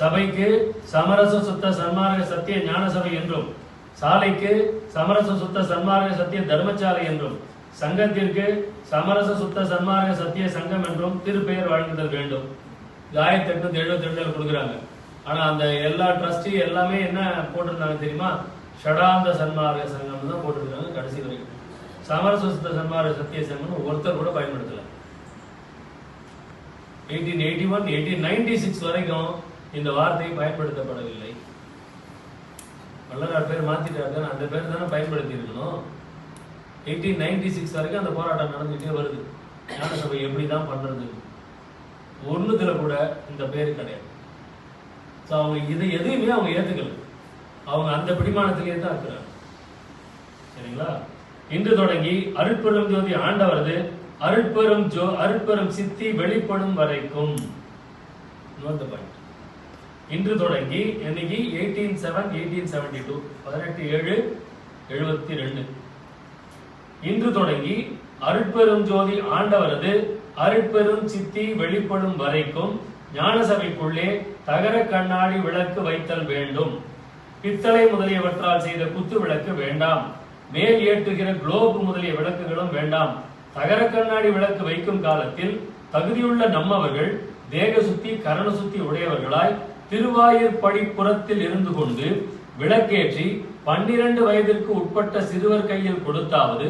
சபைக்கு சமரச சுத்த சன்மார்க்க சத்திய ஞான சபை என்றும், சாலைக்கு சமரச சுத்த சன்மார்க்க சத்திய தர்மசாலை என்றும், சங்கத்திற்கு சமரச சுத்த சன்மார்க்க சத்திய சங்கம் என்றும் திருப்பெயர் வழங்குதல் வேண்டும். 1872 கொடுக்குறாங்க. ஆனா அந்த எல்லா ட்ரஸ்டி எல்லாமே என்ன போட்டிருந்தாங்க தெரியுமா? ஷடாந்த சன்மார்க்க சங்கம் தான் போட்டிருக்காங்க கடைசி வரைக்கும். சமரச சுத்த சன்மார்க்க சத்திய சங்கம் ஒருத்தர் கூட பயன்படுத்தல. 1881 1896 வரைக்கும் இந்த வார்த்தை பயன்படுத்தப்படவில்லை. வள்ளலார் பேர் மாத்திட்டாங்க, அந்த பேர் தானே பயன்படுத்தி இருக்கணும். 1896 வரைக்கும் அந்த போராட்டம் நடந்துகிட்டே வருது. ஞான சபை எப்படிதான் பண்றது, ஒண்ணுத்துல கூட இந்த பேரு கிடையாது. அவங்க இது எதையுமே அவங்க ஏத்துக்கல. அவங்க அந்த பிடிமானத்திலே தான் இருக்கிறாங்க. சரிங்களா? இன்று தொடங்கி அருட்பெரும் ஜோதி ஆண்டவரது அருட்பெரும் சித்தி வெளிப்படும் வரைக்கும். இன்று தொடங்கி இன்னைக்கு 1872 18/7/72. இன்று தொடங்கி அருட்பெரும் ஜோதி ஆண்டவரது அருட்பெரும் சித்தி வெளிப்படும் வரைக்கும் ஞான சபைக்குள்ளே தகர கண்ணாடி விளக்கு வைத்தல் வேண்டும். பித்தளை முதலியவற்றால் செய்த குத்து விளக்கு வேண்டாம். மேல் ஏற்றுகிற குளோப் முதலிய விளக்குகளும் வேண்டாம். தகர கண்ணாடி விளக்கு வைக்கும் காலத்தில் தகுதியுள்ள நம்மவர்கள் தேக சுத்தி கரண சுத்தி உடையவர்களாய் திருவாயூர் படிப்புறத்தில் இருந்து கொண்டு விளக்கேற்றி 12 வயதிற்கு உட்பட்ட சிறுவர் கையில் கொடுத்தாவது,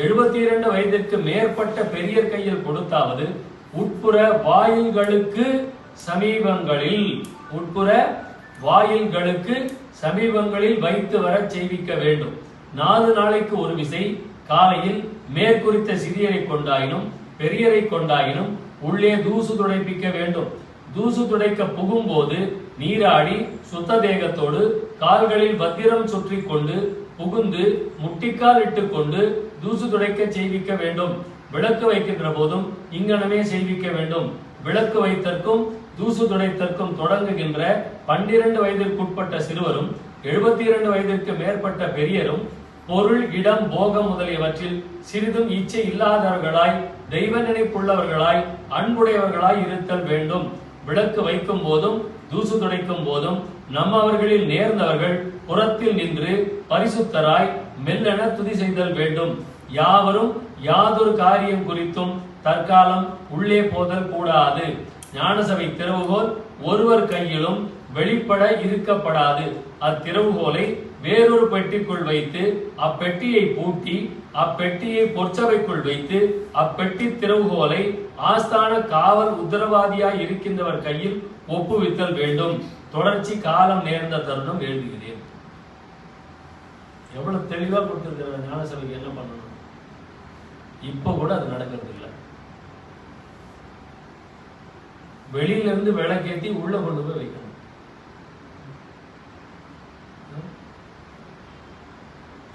72 வயதிற்கு மேற்பட்ட பெரியர் கையில் கொடுத்தாவது உட்புற வாயில்களுக்கு சமீபங்களில் வைத்து வர செய்விக்க வேண்டும். 4 நாளைக்கு ஒரு விசை காலையில் மேற்குறித்த சிறியரை கொண்டாயினும் பெரியரை கொண்டாயினும் உள்ளே தூசு துடைப்பிக்க வேண்டும். தூசு துடைக்க புகும் போது நீராடி சுத்த தேகத்தோடு கால்களில் பத்திரம் சுற்றி கொண்டு புகுந்து முட்டிக்கால் இட்டுக் கொண்டு தூசு துடைக்க செய்விக்க வேண்டும். விளக்கு வைக்கின்ற போதும் இங்கனமே செய்விக்க வேண்டும். விளக்கு வைத்தற்கும் தூசு துடைத்தற்கும் தொடங்குகின்ற 12 வயதிற்குட்பட்ட சிறுவரும் 72 வயதிற்கு மேற்பட்ட பெரியரும் பொருள் இடம் போகம் முதலியவற்றில் சிறிதும் இச்சை இல்லாதவர்களாய் தெய்வ நினைப்புள்ளவர்களாய் அன்புடையவர்களாய் இருத்தல் வேண்டும். விளக்கு வைக்கும் போதும் தூசு துடைக்கும் போதும் நம்மவர்களில் நேர்ந்தவர்கள் புறத்தில் நின்று பரிசுத்தராய் மெல்லென துதி செய்தல் வேண்டும். யாவரும் யாதொரு காரியம் குறித்தும் தற்காலம் உள்ளே போதல் கூடாது. ஞானசபை திறவுகோல் ஒருவர் கையிலும் வெளிப்பட இருக்கப்படாது. அத்திறவுகோலை வேறொரு பெட்டிக்குள் வைத்து அப்பெட்டியை பூட்டி அப்பெட்டியை பொற்சபைக்குள் வைத்து அப்பெட்டி திறவுகோலை ஆஸ்தான காவல் உத்தரவாதியாய் இருக்கின்றவர் கையில் ஒப்புவித்தல் வேண்டும். தொடர்ச்சி காலம் நேர்ந்த தருணம் எழுதுகிறேன். எவ்வளவு தெளிவா கொடுத்திருக்கிற ஞானசபைக்கு என்ன பண்ணணும்? இப்ப கூட அது நடக்கிறது இல்லை. வெளியில இருந்து விளக்கேத்தி உள்ள கொண்டு போய் வைக்கணும்.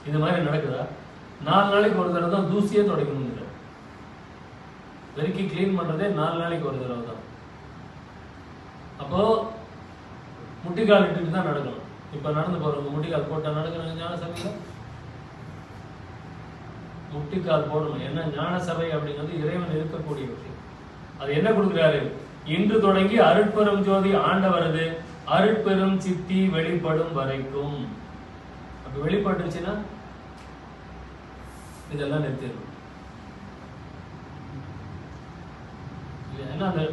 இது மாதிரி நடக்குதா? 4 நாளைக்கு ஒரு தடவை தான் தூசியே துடைக்கணும். வெறுக்கி கிளீன் பண்றதே 4 நாளைக்கு ஒரு தடவை தான். அப்போ முட்டிக்கால் இட்டுட்டு தான் நடக்கணும். இப்ப நடந்து போறவங்க முட்டிக்கால் போட்டா நடக்கணும். ஞான சபையில முட்டிக்கால் போடணும். என்ன ஞான சபை அப்படிங்கிறது இறைவன் இருக்கக்கூடிய விஷயம். அது என்ன கொடுக்கிறாரு? இன்று தொடங்கி அருட்பெரும் ஜோதி ஆண்டவரது அருட்பெரும் சித்தி வெளிப்படும் வரைக்கும். அப்ப வெளிப்பட்டுருச்சுன்னா இதெல்லாம் நிறுத்திடணும். ஏன்னா அந்த